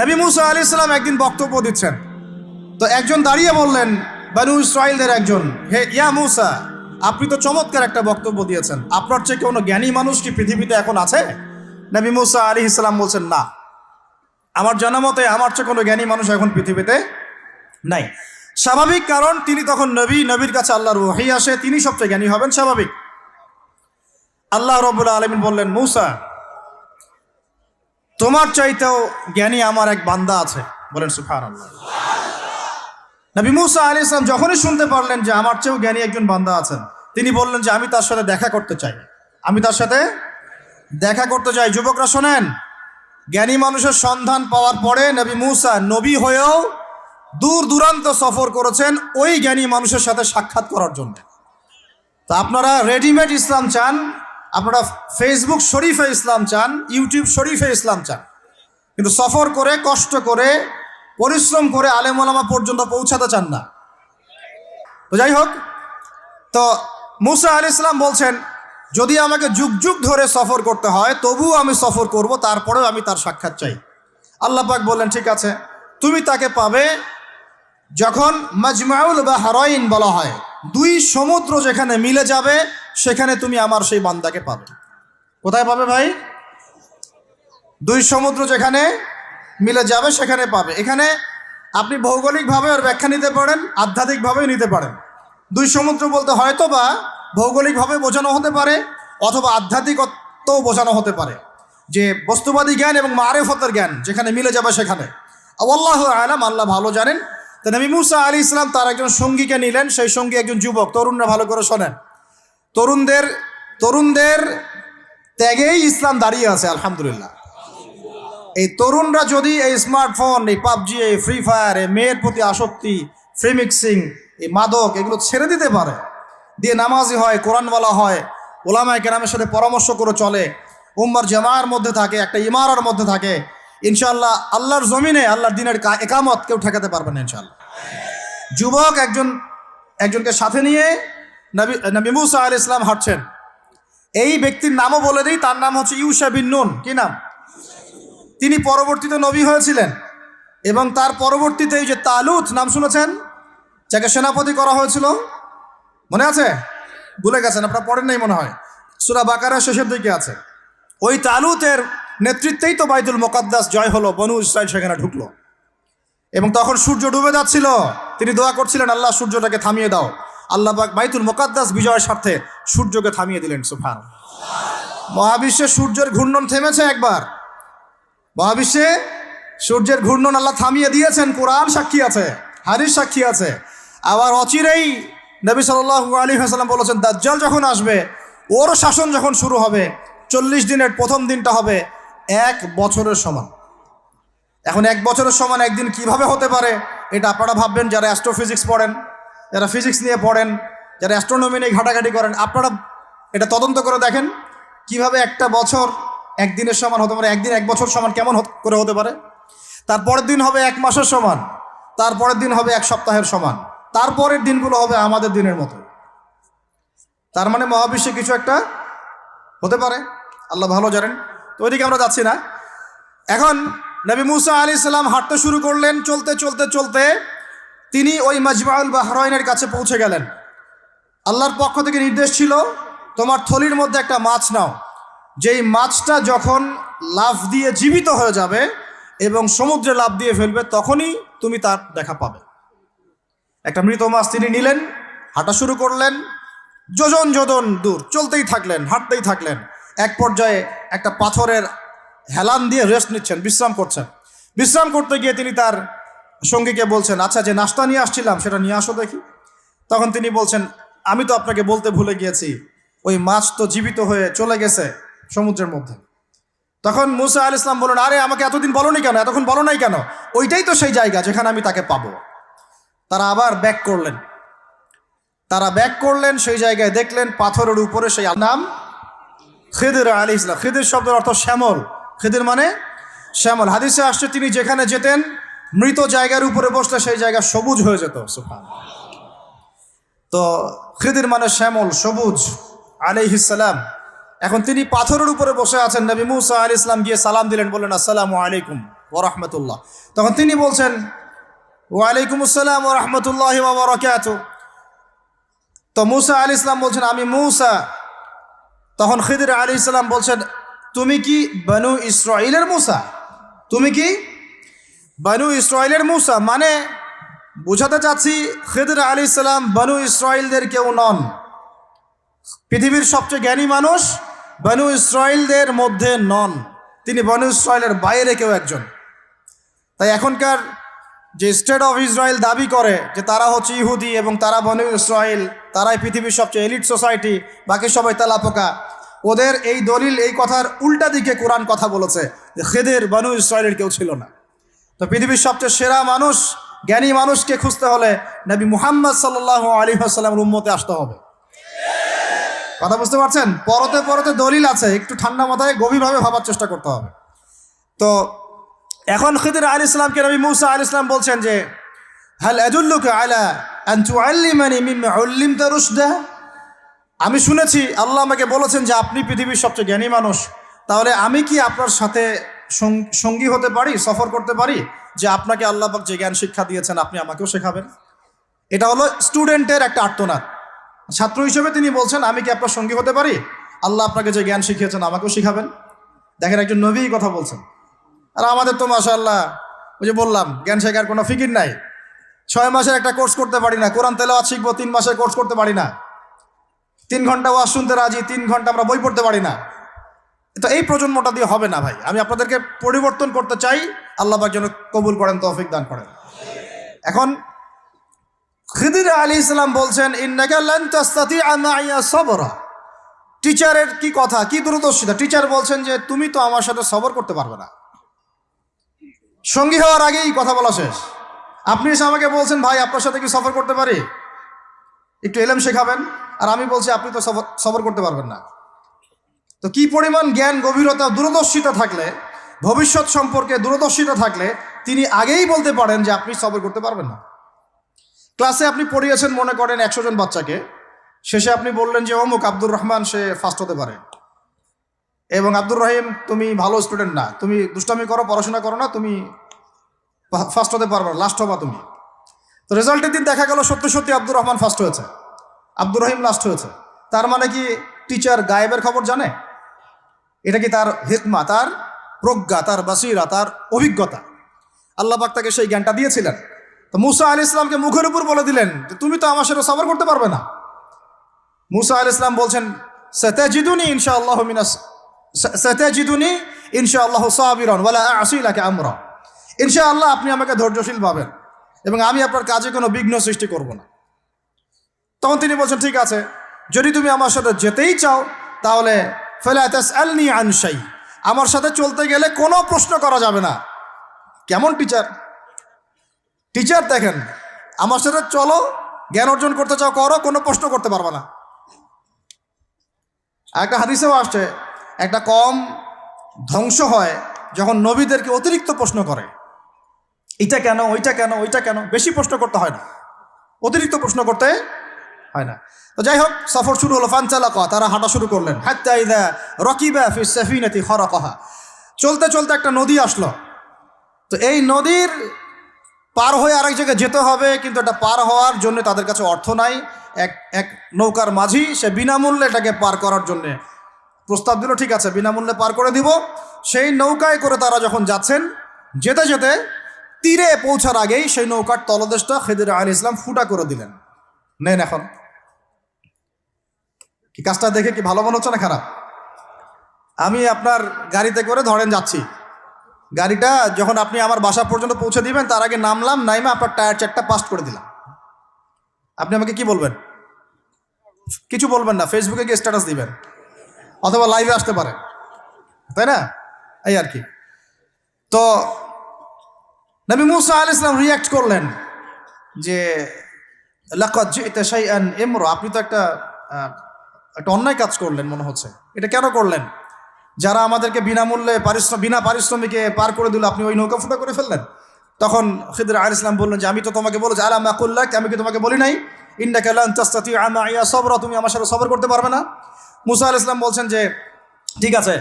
নবী মুসা আলাইহিস সালাম একদিন বক্তব্য দিচ্ছেন, তো একজন দাঁড়িয়ে বললেন, বনু ইসরাইলদের একজন, হে ইয়া মুসা, আপনি তো চমৎকার একটা বক্তব্য দিয়েছেন, আপনার চেয়ে কোনো জ্ঞানী মানুষ কি পৃথিবীতে এখন আছে? নবী মুসা আলাইহিস সালাম বলছেন, না, আমার জানা মতে আমার চেয়ে কোনো জ্ঞানী মানুষ এখন পৃথিবীতে নাই। স্বাভাবিক, কারণ তিনি তখন নবী, নবীর কাছে আল্লাহর ওহী আসে, তিনি সবচেয়ে জ্ঞানী হবেন, স্বাভাবিক। আল্লাহ রাব্বুল আলামিন বললেন, মুসা, তোমার চাইতেও জ্ঞানী আমার এক বান্দা আছে। বলেন সুবহানাল্লাহ। নবী মুসা আলাইহিস সালাম যখনই শুনতে পারলেন যে আমার চেয়েও জ্ঞানী একজন বান্দা আছেন, তিনি বললেন যে আমি তার সাথে দেখা করতে চাই, আমি তার সাথে দেখা করতে চাই। যুবকরা শোনেন, জ্ঞানী মানুষের সন্ধান পাওয়ার পরে নবী মুসা নবী হয়েও দূর দূরান্ত সফর করেছেন ওই জ্ঞানী মানুষের সাথে সাক্ষাৎ করার জন্য। তা আপনারা রেডিমেড ইসলাম চান, আপনারা ফেসবুক শরীফে ইসলাম চান, ইউটিউব শরীফে ইসলাম চান, কিন্তু সফর করে, কষ্ট করে, পরিশ্রম করে আলেম ওলামা পর্যন্ত পৌঁছাতে চান না। তো যাই হোক, তো মুসা আলাইহিস সালাম বলছেন, যদি আমাকে যুগ যুগ ধরে সফর করতে হয় তবুও আমি সফর করব, তারপরেও আমি তার সাক্ষাৎ চাই। আল্লাহ পাক বললেন, ঠিক আছে, তুমি তাকে পাবে যখন মাজমাউল বাহরাইন বলা হয়, দুই সমুদ্র যেখানে মিলে যাবে সেখানে তুমি আমার সেই বান্দাকে পাবে। কোথায় পাবে ভাই? দুই সমুদ্র যেখানে মিলে যাবে সেখানে পাবে। এখানে আপনি ভৌগোলিকভাবে ওর ব্যাখ্যা নিতে পারেন, আধ্যাত্মিকভাবেও নিতে পারেন। দুই সমুদ্র বলতে হয়তো বা ভৌগোলিকভাবে বোঝানো হতে পারে, অথবা আধ্যাত্মিকত্বও বোঝানো হতে পারে, যে বস্তুবাদী জ্ঞান এবং মারেফতের জ্ঞান যেখানে মিলে যাবে সেখানে। আল্লাহু আ'লাম, আল্লাহ ভালো জানেন। তো নবী মুসা আলাইহিস সালাম তার একজন সঙ্গীকে নিলেন, সেই সঙ্গী একজন যুবক। তরুণরা ভালো করে শোনেন, তরুণদের ত্যাগেই ইসলাম দাঁড়িয়ে আছে, আলহামদুলিল্লাহ। এই তরুণরা যদি এই স্মার্টফোন, এই পাবজি, এই ফ্রি ফায়ার, এই মেয়ের প্রতি আসক্তি, ফ্রি মিক্সিং, এই মাদক, এগুলো ছেড়ে দিতে পারে, দিয়ে নামাজি হয়, কোরআনওয়ালা হয়, ওলামায়ে কেরামের সাথে পরামর্শ করে চলে, উম্মার জামার মধ্যে থাকে, একটা ইমারার মধ্যে থাকে, ইনশাআল্লাহ আল্লাহর জমিনে আল্লাহর দ্বীনের একামত কেউ ঠেকাতে পারবে না ইনশাআল্লাহ। যুবক একজনকে সাথে নিয়ে নবী মুসা আলাইহিস সালাম হাঁটছেন। এই ব্যক্তির নামও বলে দিই, তার নাম হচ্ছে ইউশা বিন নুন। কি নাম? তিনি পরবর্তীতে নবী হয়েছিলেন, এবং তার পরবর্তীতে এই যে তালুত নাম শুনেছেন, যাকে সেনাপতি করা হয়েছিল, মনে আছে? ভুলে গেছেন, আপনারা পড়েন নাই মনে হয়, সূরা বাকারার শেষের দিকে আছে। ওই তালুতের নেতৃত্বেই তো বাইতুল মুকাদ্দাস জয় হলো, বনু ইসরাইল সেখানে ঢুকলো। এবং তখন সূর্য ডুবে যাচ্ছিল, তিনি দোয়া করছিলেন, আল্লাহ সূর্যটাকে থামিয়ে দাও। আল্লাহ পাক বাইতুল মুকাদ্দাস বিজয়ের স্বার্থে সূর্যকে থামিয়ে দিলেন। সুবহানাল্লাহ। মহাবিশ্বে সূর্যের ঘূর্ণন থেমেছে একবার, মহাবিশ্বে সূর্যের ঘূর্ণন আল্লাহ থামিয়ে দিয়েছেন, কোরআন সাক্ষী আছে, হাদিস সাক্ষী আছে। আবার অচিরেই নবী সাল্লাল্লাহু আলাইহি ওয়াসাল্লাম বলেছেন, দাজ্জাল যখন আসবে, ওর শাসন যখন শুরু হবে, 40 দিনের প্রথম দিনটা হবে 1 বছরের সমান। এখন 1 বছরের সমান একদিন কিভাবে হতে পারে, এটা আপনারা ভাববেন, যারা অ্যাস্ট্রোফিজিক্স পড়েন, যারা ফিজিক্স নিয়ে পড়েন, যারা অ্যাস্ট্রোনমি নিয়ে ঘাটাঘাটি করেন, আপনারা এটা তদন্ত করে দেখেন কিভাবে একটা বছর একদিনের সমান হতে পারে। একদিন 1 বছর সমান কেমন করে হতে পারে? তারপরের দিন হবে 1 মাসের সমান, তারপরের দিন হবে 1 সপ্তাহের সমান, তারপরের দিনগুলো হবে আমাদের দিনের মতো। তার মানে মহাবিশ্বে কিছু একটা হতে পারে, আল্লাহ ভালো জানেন। তো ওইদিকে আমরা যাচ্ছি না। এখন নবী মুসা আলাইহিস সালাম হাঁটতে শুরু করলেন। চলতে চলতে চলতে তিনি ওই মাজমাউল বাহরাইনের কাছে পৌঁছে গেলেন। আল্লাহর পক্ষ থেকে নির্দেশ ছিল, তোমার থলির মধ্যে একটা মাছ নাও, যেই মাছটা যখন লাফ দিয়ে জীবিত হয়ে যাবে এবং সমুদ্রে লাফ দিয়ে ফেলবে, তখনই তুমি তার দেখা পাবে। একটা মৃত মাছ তিনি নিলেন, হাঁটা শুরু করলেন, যোজন যোজন দূর চলতেই থাকলেন, হাঁটতেই থাকলেন। এক পর্যায়ে একটা পাথরের হেলান দিয়ে রেস্ট নিচ্ছেন, বিশ্রাম করছেন। বিশ্রাম করতে গিয়ে তিনি তার সঙ্গীকে বলছেন, আচ্ছা, যে নাস্তা নিয়ে আসছিলাম সেটা নিয়ে আসো দেখি। তখন তিনি বলছেন, আমি তো আপনাকে বলতে ভুলে গিয়েছি, ওই মাছ তো জীবিত হয়ে চলে গেছে সমুদ্রের মধ্যে। তখন মুসা আলাইহিস সালাম বললেন, আরে আমাকে এতদিন বলোনি কেন, এতক্ষণ বলো নাই কেন? ওইটাই তো সেই জায়গা যেখানে আমি তাকে পাবো। তারা আবার ব্যাক করলেন, সেই জায়গায় দেখলেন পাথরের উপরে সেই নাম খিদির আলাইহিস সালাম। খিদির শব্দের অর্থ শ্যামল, খিদির মানে শ্যামল। হাদিসে আসছে, তিনি যেখানে যেতেন মৃত জায়গার উপরে বসলে সেই জায়গা সবুজ হয়ে যেত। সুবহানাল্লাহ। তো খিদির মানে শ্যামল, সবুজ আলাইহিস সালাম। এখন তিনি পাথরের উপরে বসে আছেন। নবী মুসা আলাইহিস সালাম গিয়ে সালাম দিলেন, বললেন, আসসালামু আলাইকুম ওয়া রাহমাতুল্লাহ। তখন তিনি বলছেন ওয়া আলাইকুম আসসালাম ওয়া রাহমাতুল্লাহি ওয়া বারাকাতুহু। তো মূসা আলাইহিস সালাম বলছেন আমি মূসা। তখন খিদির আলাইহিস সালাম বলছেন তুমি কি বনু ইসরাইলের মূসা? তুমি কি বনু ইসরাইলের মূসা? মানে বুঝাতে চাচ্ছি খিদির আলাইহিস সালাম বনু ইসরাইলদের কেউ নন। পৃথিবীর সবচেয়ে জ্ঞানী মানুষ বনু ইসরাইলদের মধ্যে নন, তিনি বনু ইসরাইলের বাইরে কেউ একজন। তাই এখনকার যে স্টেট অফ ইসরায়েল দাবি করে যে তারা হচ্ছে ইহুদি এবং তারা বনু ইসরায়েল, তারাই পৃথিবীর সবচেয়ে এলিট সোসাইটি, বাকি সবাই তেলাপোকা, ওদের এই দলিল এই কথার উল্টা দিকে কোরআন কথা বলেছে যে খিদির বনু ইসরায়েলের কেউ ছিল না। তো পৃথিবীর সবচেয়ে সেরা মানুষ, জ্ঞানী মানুষকে খুঁজতে হলে নবী মুহাম্মদ সাল্লাল্লাহু আলাইহি ওয়াসাল্লামের উম্মতে আসতে হবে। কথা বুঝতে পারছেন? পরতে পরতে দলিল আছে, একটু ঠান্ডা মাথায় গভীরভাবে ভাবার চেষ্টা করতে হবে। তো এখন খিদির আলাইহিস সালামকে নবী মূসা আলাইহিস সালাম বলছেন যে হাল আদুল্লুকা আলা আন তুআল্লিমানি মিম্মা উল্লিমতা রুশদা। আমি শুনেছি আল্লাহ আমাকে বলেছেন যে আপনি পৃথিবীর সবচেয়ে জ্ঞানী মানুষ, তাহলে আমি কি আপনার সাথে সঙ্গী হতে পারি, সফর করতে পারি, যে আপনাকে আল্লাহ পাক যে জ্ঞান শিক্ষা দিয়েছেন আপনি আমাকেও শেখাবেন? এটা হলো স্টুডেন্টের একটা আর্তনাদ। ছাত্র হিসেবে তিনি বলছেন আমি কি আপনার সঙ্গী হতে পারি, আল্লাহ আপনাকে যে জ্ঞান শিখিয়েছেন আমাকেও শিখাবেন। দেখেন একজন নবী কথা বলছেন। আর আমাদের তো মাশাআল্লাহ ওই যে বললাম জ্ঞান শেখার কোনো ফিকির নাই। 6 মাসের একটা কোর্স করতে পারি না, কোরআন তেলাওয়াত শিখবো 3 মাসের কোর্স করতে পারি না, 3 ঘন্টা ওয়াজ শুনতে রাজি, 3 ঘন্টা আমরা বই পড়তে পারি না। তো এই প্রজন্মটা দিয়ে হবে না ভাই। আমি আপনাদেরকে পরিবর্তন করতে চাই, আল্লাহ পাক যেন কবুল করেন, তৌফিক দান করেন। এখন খিদির আলাইহিস সালাম বলছেন ইন্নাকা লান তাসতাতিআ মাইয়া সাবরা। টিচারের কি কথা, কি দূরদর্শিতা! টিচার বলছেন যে তুমি তো আমার সাথে সবর করতে পারবে না। সঙ্গী হওয়ার আগেই কথা বলা শেষ। আপনি এসে আমাকে বলছেন ভাই আপনার সাথে কি সফর করতে পারি, একটু এলেম শেখাবেন, আর আমি বলছি আপনি তো সবর করতে পারবেন না। তো কি পরিমাণ জ্ঞান, গভীরতা, দূরদর্শিতা থাকলে, ভবিষ্যৎ সম্পর্কে দূরদর্শিতা থাকলে তিনি আগেই বলতে পারেন যে আপনি সবর করতে পারবেন না। ক্লাসে আপনি পড়িয়েছেন মনে করেন 100 জন বাচ্চাকে, শেষে আপনি বললেন যে অমুক আব্দুর রহমান সে ফার্স্ট হতে পারে, এবং আব্দুর রহিম তুমি ভালো স্টুডেন্ট না, তুমি দুষ্টামি করো, পড়াশোনা করো না, তুমি ফার্স্ট হতে পারবে না, লাস্ট হবা তুমি। তো রেজাল্টের দিন দেখা গেল সত্যি সত্যি আব্দুর রহমান ফার্স্ট হয়েছে, আব্দুর রহিম লাস্ট হয়েছে। তার মানে কি টিচার গায়েবের খবর জানে? এটা কি তার হিকমা, তার প্রজ্ঞা, তার বাসিরা, তার অভিজ্ঞতা? আল্লাহ পাক তাকে সেই জ্ঞানটা দিয়েছিলেন। তো মূসা আলাইহিস সালামকে মুখের উপর বলে দিলেন যে তুমি তো আমার সাথে সবর করতে পারবে না। মূসা আলাইহিস সালাম বলছেন সাতাজিদুনি ইনশাআল্লাহু সাতাজিদুনি ইনশাআল্লাহু সাবিরান ওয়ালা আ'সি লাকা আমরা। ইনশাআল্লাহ আপনি আমাকে ধৈর্যশীল পাবেন এবং আমি আপনার কাজে কোনো বিঘ্ন সৃষ্টি করব না। তখন তিনি বলছেন ঠিক আছে, যদি তুমি আমার সাথে যেতেই চাও তাহলে ফালা তাসআলনি আন শাই, আমার সাথে চলতে গেলে কোনো প্রশ্ন করা যাবে না। কেমন টিচার! টিচার দেখেন, আমার সাথে চলো, জ্ঞান অর্জন করতে চাও করো, কোনো প্রশ্ন করতে পারবে না। একটা হাদিসেও আসছে একটা কম ধ্বংস হয় যখন নবীদেরকে অতিরিক্ত প্রশ্ন করে, এটা কেন, ওইটা কেন, ওইটা কেন। বেশি প্রশ্ন করতে হয় না, অতিরিক্ত প্রশ্ন করতে হয় না। তো যাই হোক, সফর শুরু হলো। ফানতালাকা, তারা হাঁটা শুরু করলেন। হাত্তা ইযা রাকিবা ফিস সাফিনাতি খারাকাহা। চলতে চলতে একটা নদী আসলো। তো এই নদীর পার হয়ে আরেক জায়গায় যেতে হবে, কিন্তু এটা পার হওয়ার জন্য তাদের কাছে অর্থ নাই। এক নৌকার মাঝি সে বিনামূল্যে এটাকে পার করার জন্যে প্রস্তাব দিল, ঠিক আছে বিনামূল্যে পার করে দিব। সেই নৌকায় করে তারা যখন যাচ্ছেন, যেতে যেতে তীরে পৌঁছার আগেই সেই নৌকার তলদেশটা খিদির আলাইহিস সালাম ফুটা করে দিলেন। নেন এখন কি কাজটা দেখে কি ভালো মনে হচ্ছে না খারাপ? আমি আপনার গাড়িতে করে ধরেন যাচ্ছি, গাড়িটা যখন আপনি আমার বাসা পর্যন্ত পৌঁছে দিবেন তার আগে নামলাম, নাইমা আপনার টায়ার 4টা পাস্ট করে দিলাম, আপনি আমাকে কি বলবেন? কিছু বলবেন না, ফেসবুকে গিয়ে স্ট্যাটাস দিবেন অথবা লাইভে আসতে পারেন, তাই না? এই আর কি। তো নবী মূসা আলাইহিস সালাম রিয়াক্ট করলেন যে লাকাদ জি'তা শাইআন ইমরা, আপনি তো একটা অন্যায় কাজ করলেন মনে হচ্ছে। এটা কেন করলেন? যারা আমাদেরকে বিনামূল্যে বিনা পারিশ্রমিকে পার করে দিল, আপনি ওই নৌকা ফুটা করে ফেললেন। তখন খিদির আলাইহিস সালাম বললেন যে আমি তো তোমাকে বলেছি, আলা মা কুল্লাক, আমি কি তোমাকে বলি নাই ইন্নাকা লান তাসতাতিআ মাইয়া সাবরা, তুমি আমার সাথে সবর করতে পারবে না? মূসা আলাইহিস সালাম বলছেন যে ঠিক আছে,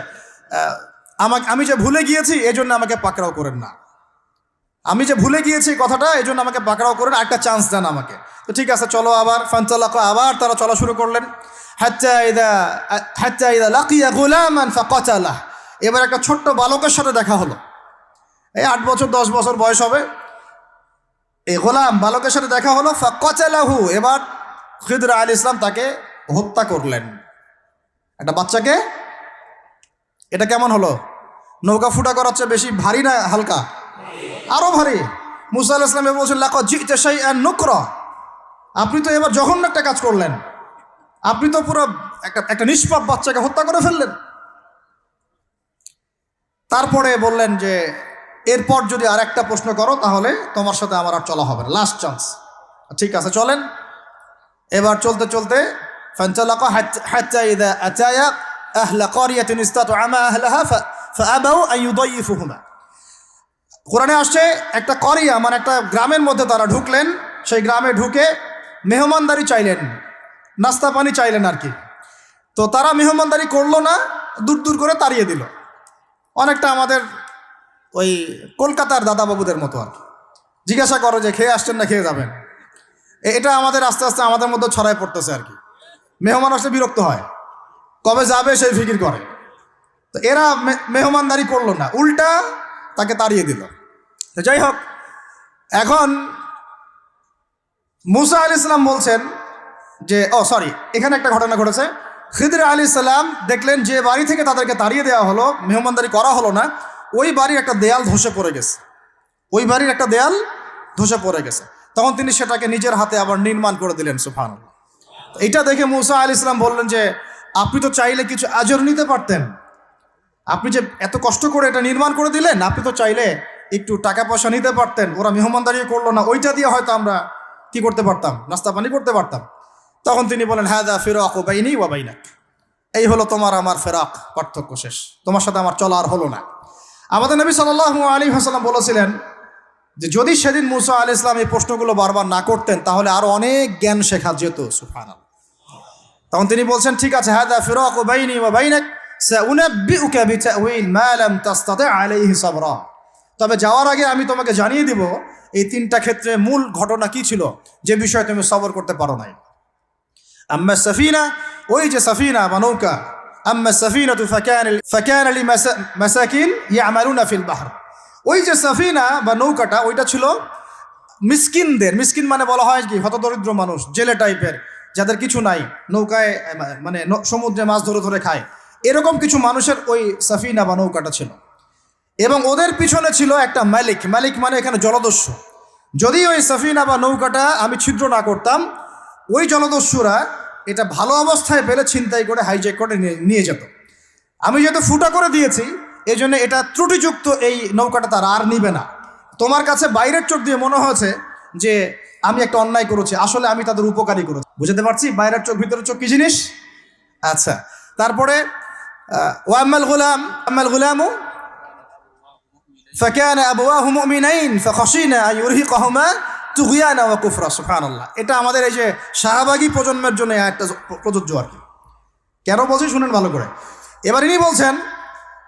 আমি যে ভুলে গিয়েছি এজন্য আমাকে পাকড়াও করেন না। আমি যে ভুলে গিয়েছি এই কথাটা, এই জন্য আমাকে পাকড়াও করেন, একটা চান্স দেন আমাকে। তো ঠিক আছে চলো আবার ফানতালাকা, আবার তারা চলা শুরু করলেন। হাত্তা ইদা লাকিয়া গুলামান ফাকাতালাহ, এবার একটা ছোট্ট বালকের সাথে দেখা হলো। এই 8 বছর 10 বছর বয়স হবে, এই গোলাম বালকের সাথে দেখা হলো। ফাকাতালাহু, এবার খিদর আলাইহিস সালাম তাকে হত্যা করলেন। একটা বাচ্চাকে, এটা কেমন হলো? নৌকা ফুটা করার চেয়ে বেশি ভারী না হালকা? আরো ভারী। মুসা আলাইহিস সালাম বলছেন লাকাদ জি'তা শাইআন নুকরা, আপনি তো এবার জঘন্য একটা কাজ করলেন, আপনি তো পুরো একটা নিষ্পাপ বাচ্চাকে হত্যা করে ফেললেন। তারপরে বললেন যে এরপর যদি আর একটা প্রশ্ন করো তাহলে তোমার সাথে আমার আর চলা হবে না, লাস্ট চান্স। ঠিক আছে চলেন। এবার চলতে চলতে ফানতালাকা হাত্তা ইযা আতায়া আহলা ক্বরিয়াতিন ইসতাতআমা আহলাহা ফাআবাউ আন ইউদাইফুহুমা। কোরআনে আসছে একটা করিয়া মানে একটা গ্রামের মধ্যে তারা ঢুকলেন। সেই গ্রামে ঢুকে মেহমানদারি চাইলেন, নাস্তা পানি চাইলেন আর কি। তো তারা মেহমানদারি করলো না, দূর দূর করে তাড়িয়ে দিল। অনেকটা আমাদের ওই কলকাতার দাদাবাবুদের মতো আর কি। জিজ্ঞাসা করো যে খেয়ে আসছেন না খেয়ে যাবেন, এটা আমাদের আস্তে আস্তে আমাদের মধ্যে ছড়ায় পড়তেছে আর কি। মেহমান আসলে বিরক্ত হয়, কবে যাবে সেই ফিকির করে। তো এরা মেহমানদারি করলো না, উল্টা তাকে তাড়িয়ে দিল। তো যাই হোক, এখন মুসা আলাইহিস সালাম বলছেন যে এখানে একটা ঘটনা ঘটেছে। খিদর আলাইহিস সালাম দেখলেন যে বাড়ি থেকে তাদেরকে তাড়িয়ে দেওয়া হলো, মেহমানদারি করা হলো না, ওই বাড়ির একটা দেয়াল ধসে পড়ে গেছে। ওই বাড়ির একটা দেয়াল ধসে পড়ে গেছে। তখন তিনি সেটাকে নিজের হাতে আবার নির্মাণ করে দিলেন। সুবহানাল্লাহ। এটা দেখে মুসা আলাইহিস সালাম বললেন যে আপনি তো চাইলে কিছু আজর নিতে পারতেন, আপনি যে এত কষ্ট করে এটা নির্মাণ করে দিলেন, আপনি তো চাইলে একটু টাকা পয়সা নিতে পারতেন। ওরা মেহমানদারি করলো না, ওইটা দিয়ে হয়তো আমরা কি করতে পারতাম, নাস্তা পানি করতে পারতাম। তখন তিনি বলেন হাযা ফিরাকু বাইনি ওয়া বাইনাক, এই হলো তোমার আমার ফেরাক, পার্থক্য শেষ, তোমার সাথে আমার চলা আর হলো না। আমাদের নবী সাল্লাল্লাহু আলাইহি ওয়াসাল্লাম বলেছিলেন যে যদি সেদিন মুসা আলাইহিস সালাম এই প্রশ্নগুলো বারবার না করতেন তাহলে আরো অনেক জ্ঞান শেখা যেত। সুবহানাল্লাহ। তখন তিনি বলছেন ঠিক আছে, হাযা ফিরাকু বাইনি ওয়া বাইনাক সাউনাব্বিউকা বিতাউইল মা লাম তাস্তাতি আলাইহি সাবরা, তবে যাওয়ার আগে আমি তোমাকে জানিয়ে দিব এই 3টা ক্ষেত্রে মূল ঘটনা কি ছিল যে বিষয়ে তুমি সবর করতে পারো নাই। আম্মা সাফিনা, ওই যে সাফিনা বা নৌকা, আম্মা সাফিনাতু ফাকানা লিমাসাকিন ইয়ামালুনা ফিল বাহর, ওই যে সাফিনা বা নৌকাটা ওইটা ছিল মিসকিনদের, মিসকিন মানে বলা হয় কি হতদরিদ্র মানুষ, জেলে টাইপের, যাদের কিছু নাই, নৌকায় মানে সমুদ্রে মাছ ধরে ধরে খায়, এরকম কিছু মানুষের ওই সাফিনা বা নৌকাটা ছিল। এবং ওদের পিছনে ছিল একটা মালিক, মালিক মানে এখানে জলদস্যু। যদি ওই সাফিনা বা নৌকাটা আমি ছিদ্র না করতাম, ওই জলদস্যুরা এটা ভালো অবস্থায় পেলে ছিনতাই করে হাইজ্যাক করে নিয়ে যেত। আমি যেহেতু ফুটা করে দিয়েছি এই জন্য এটা ত্রুটিযুক্ত, এই নৌকাটা তারা আর নিবে না। তোমার কাছে বাইরের চোখ দিয়ে মনে হয়েছে যে আমি একটা অন্যায় করেছি, আসলে আমি তাদের উপকারী করেছি। বুঝতে পারছি বাইরের চোখ ভিতরের চোখ কি জিনিস। আচ্ছা, তারপরে ওয়াম্মাল গুলামু ফাকানা আবওয়াহু মুমিনাইন ফাখাশিনা আন ইউরহিকাহুমা তুগয়ানা ওয়া কুফরা। সুবহানাল্লাহ। এটা আমাদের এই যে শাহবাগী প্রজন্মের জন্য একটা প্রযোজ্য আর কি। কেন বলছি শুনেন ভালো করে। এবার ইনি বলছেন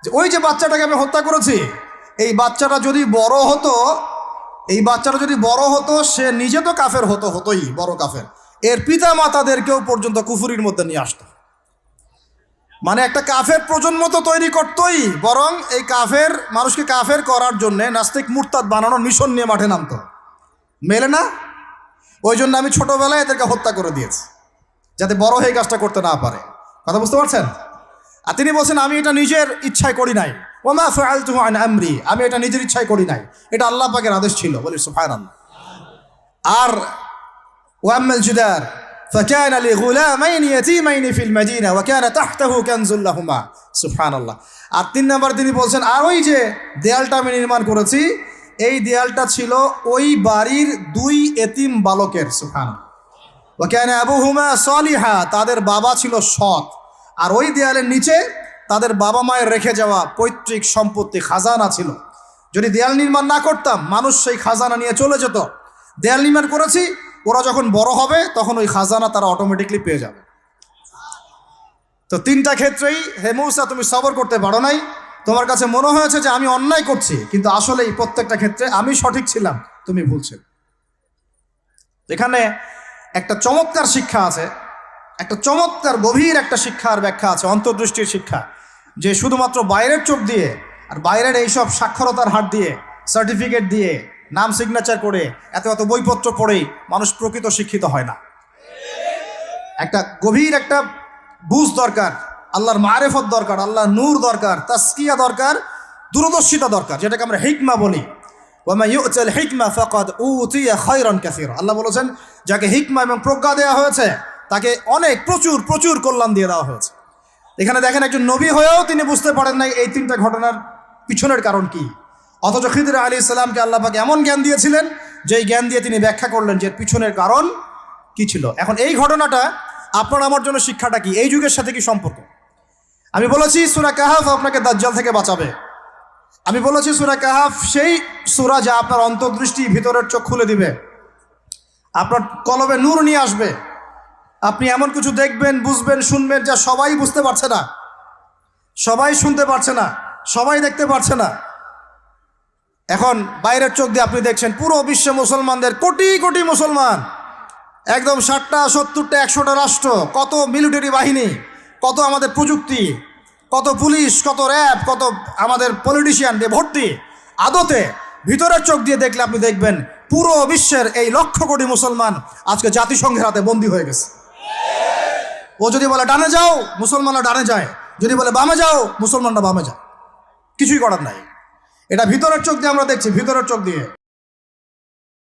যে ওই যে বাচ্চাটাকে আমি হত্যা করেছি, এই বাচ্চাটা যদি বড় হতো, এই বাচ্চাটা যদি বড় হতো, সে নিজে তো কাফের হতোই, বড় কাফের, এর পিতা মাতাদেরকেও পর্যন্ত কুফরির মধ্যে নিয়ে আসতো। মানে একটা কাফের প্রজন্ম তো তৈরি করতোই, বরং এই কাফের মানুষকে কাফের করার জন্য নাস্তিক মুরতাদ বানানোর মিশন নিয়ে মাঠে নামতো। মেলে না? ওই জন্য আমি ছোটবেলায় এদেরকে হত্যা করে দিয়েছি যাতে বড় হয়ে কাজটা করতে না পারে। কথা বুঝতে পারছেন? আর তিনি বলছেন আমি এটা নিজের ইচ্ছায় করি নাই, ওমা ফাআলতুহু আন আমরি, আমি এটা নিজের ইচ্ছায় করি নাই, এটা আল্লাহ পাকের আদেশ ছিল। বলি সুবহানাল্লাহ। আর ওয়াম্মাল জিদার ফাকানা লিগুলামাইনি ইয়াতীমাইনি ফিল মাদিনা ওয়া কানা তাহতাহু কানজুল লাহুমা। সুবহানাল্লাহ। আর 3 নম্বর তিনি বলছেন আর ওই যে দেয়ালটা আমি নির্মাণ করেছি, এই দেয়ালটা ছিল ওই বাড়ির 2 এতিম বালকের। সুবহানাল্লাহ। ওয়া কানা আবুহুমা সালিহা, তাদের বাবা ছিল সৎ। আর ওই দেয়ালের নিচে তাদের বাবা মায়ের রেখে যাওয়া পৈতৃক সম্পত্তি খাজানা ছিল। যদি দেয়াল নির্মাণ না করতাম মানুষ সেই খাজানা নিয়ে চলে যেত। দেয়াল নির্মাণ করেছি, ওরা যখন বড় হবে তখন ওই খাজানা তারা অটোমেটিকলি পেয়ে যাবে। তো 3টা ক্ষেত্রেই হে মূসা তুমি সবর করতে পারো নাই, তোমার কাছে মনে হয়েছে যে আমি অন্যায় করছি, কিন্তু আসলে এই প্রত্যেকটা ক্ষেত্রে আমি সঠিক ছিলাম, তুমি ভুল ছিল। এখানে একটা চমৎকার শিক্ষা আছে, একটা চমৎকার গভীর একটা শিক্ষার ব্যাখ্যা আছে, অন্তর্দৃষ্টির শিক্ষা, যে শুধুমাত্র বাইরের চোখ দিয়ে আর বাইরের এইসব সাক্ষরতার হাত দিয়ে, সার্টিফিকেট দিয়ে, নাম সিগনেচার করে, এত এত বইপত্র পড়েই মানুষ প্রকৃত শিক্ষিত হয় না। একটা গভীর একটা বুঝ দরকার, আল্লাহর মারেফত দরকার, আল্লাহর নূর দরকার, তাসকিয়া দরকার, দূরদর্শিতা দরকার, যেটাকে আমরা হিকমা বলি। ওয়ামা ইউতিল হিকমা ফাকাদ উতিয়া খায়রান কাসীরা। আল্লাহ বলেছেন, যাকে হিকমা এবং প্রজ্ঞা দেওয়া হয়েছে তাকে অনেক প্রচুর প্রচুর কল্যাণ দিয়ে দেওয়া হয়েছে। এখানে দেখেন, একজন নবী হয়েও তিনি বুঝতে পারেন নাই এই তিনটা ঘটনার পিছনের কারণ কি, অথচ খিদর আলাইহিস সালামকে আল্লাহ পাক এমন জ্ঞান দিয়েছিলেন যেই জ্ঞান দিয়ে তিনি ব্যাখ্যা করলেন যে পিছনের কারণ কি ছিল। এখন এই ঘটনাটা আপনার আমার জন্য শিক্ষাটা কি, এই যুগের সাথে কি সম্পর্ক? আমি বলেছি সূরা কাহাফ আপনাকে দাজ্জাল থেকে বাঁচাবে। আমি বলেছি সূরা কাহাফ সেই সূরা যা আপনার অন্তর্দৃষ্টি, ভিতরের চোখ খুলে দিবে, আপনার কলবে নূর নিয়ে আসবে। আপনি এমন কিছু দেখবেন, বুঝবেন, শুনবেন যা সবাই বুঝতে পারছে না, সবাই শুনতে পারছে না, সবাই দেখতে পারছে না। এখন বাইরের চোখ দিয়ে আপনি দেখছেন পুরো বিশ্বে মুসলমানদের, কোটি কোটি মুসলমান, একদম 60টা 70টা 100টা রাষ্ট্র, কত মিলিটারি বাহিনী, কত আমাদের প্রযুক্তি, কত পুলিশ, কত র্যাব, কত আমাদের পলিটিশিয়ান দিয়ে ভর্তি। আদতে ভিতরের চোখ দিয়ে দেখলে আপনি দেখবেন পুরো বিশ্বের এই লক্ষ কোটি মুসলমান আজকে জাতিসংঘের হাতে বন্দী হয়ে গেছে। ও যদি বলে ডানে যাও, মুসলমানরা ডানে যায়, যদি বলে বামে যাও, মুসলমানরা বামে যায়, কিছুই করার নাই। এটা ভিতরের চোখ দিয়ে আমরা দেখছি, ভিতরের চোখ দিয়ে।